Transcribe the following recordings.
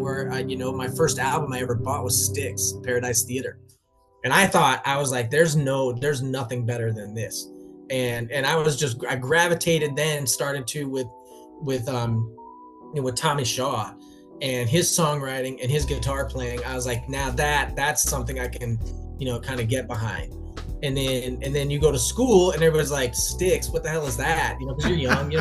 where my first album I ever bought was Styx, Paradise Theater. And I was like, there's nothing better than this. And I gravitated then, started to with Tommy Shaw and his songwriting and his guitar playing. I was like, now that's something I can, kind of get behind. And then you go to school and everybody's like, Styx, what the hell is that? Because you're young, you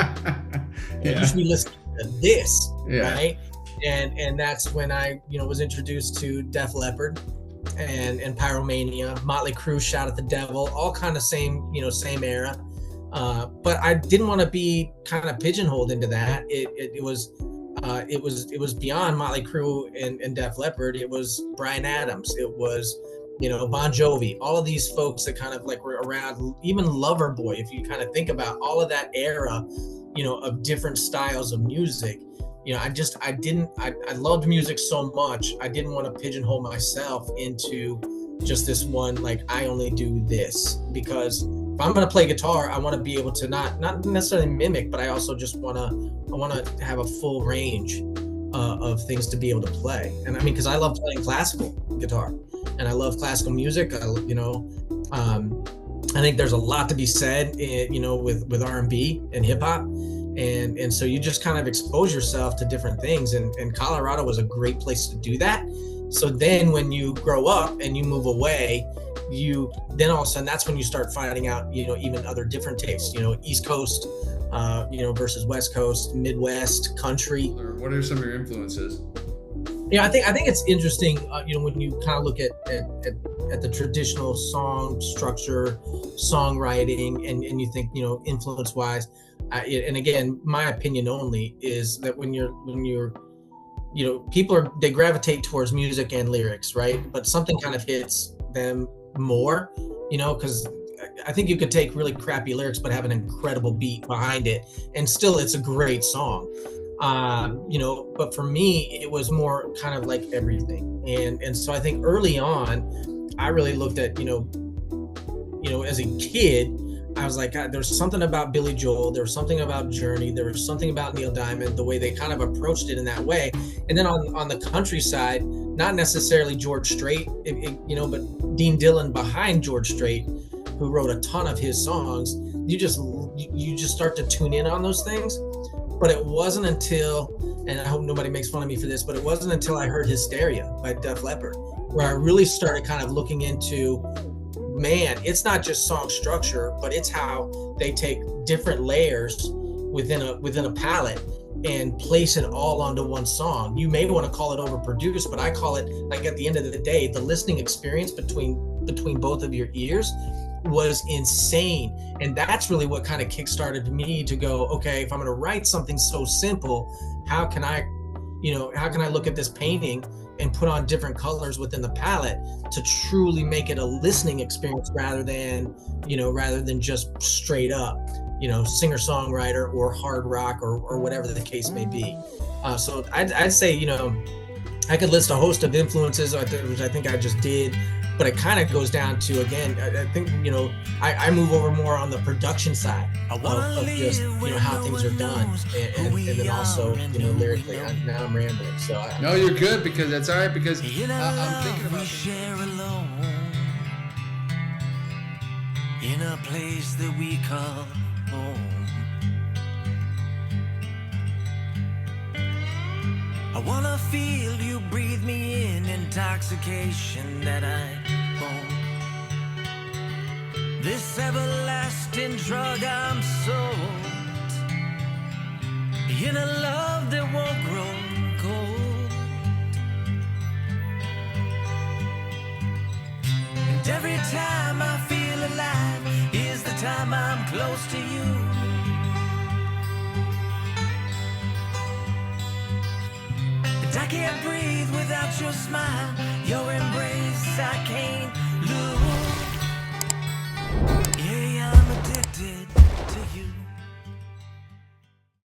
should be listening to this, right? And that's when I, was introduced to Def Leppard and Pyromania, Motley Crue, Shout at the Devil, all kind of same era. But I didn't want to be kind of pigeonholed into that. It was beyond Motley Crue and Def Leppard. It was Bryan Adams. It was, Bon Jovi, all of these folks that kind of like were around, even Loverboy, if you kind of think about all of that era, of different styles of music. I loved music so much. I didn't want to pigeonhole myself into just this one, like I only do this, because if I'm going to play guitar, I want to be able to not necessarily mimic, but I also just want to have a full range of things to be able to play. And I mean, because I love playing classical guitar and I love classical music. I think there's a lot to be said, with R&B and hip hop. And so you just kind of expose yourself to different things. And Colorado was a great place to do that. So then when you grow up and you move away, then all of a sudden that's when you start finding out, even other different tastes, East Coast, versus West Coast, Midwest, country. What are some of your influences? I think it's interesting, when you kind of look at the traditional song structure, songwriting, and you think, influence wise, and again, my opinion only is that when you're people they gravitate towards music and lyrics, right? But something kind of hits them more, because I think you could take really crappy lyrics but have an incredible beat behind it, and still it's a great song. But for me, it was more kind of like everything. And so I think early on, I really looked at, as a kid, I was like, God, there's something about Billy Joel. There was something about Journey. There was something about Neil Diamond, the way they kind of approached it in that way. And then on the country side, not necessarily George Strait, but Dean Dillon behind George Strait, who wrote a ton of his songs. You just start to tune in on those things. But it wasn't until, and I hope nobody makes fun of me for this, but it wasn't until I heard Hysteria by Def Leppard, where I really started kind of looking into, man, it's not just song structure, but it's how they take different layers within a palette and place it all onto one song. You may want to call it overproduced, but I call it, like, at the end of the day, the listening experience between both of your ears was insane. And that's really what kind of kickstarted me to go, okay, if I'm going to write something so simple, how can I look at this painting and put on different colors within the palette to truly make it a listening experience rather than just straight up, singer-songwriter or hard rock or whatever the case may be. So I'd say, I could list a host of influences, which I think I just did, but it kind of goes down to, again, I think, I move over more on the production side of just, how things are done. And then also, lyrically, now I'm rambling. So no, you're good, because that's all right, because I'm thinking about share alone in a place that we call home. I wanna feel you breathe me in, intoxication that I own. This everlasting drug I'm sold, in a love that won't grow cold. And every time I feel alive is the time I'm close to you. I can't breathe without your smile, your embrace I can't lose.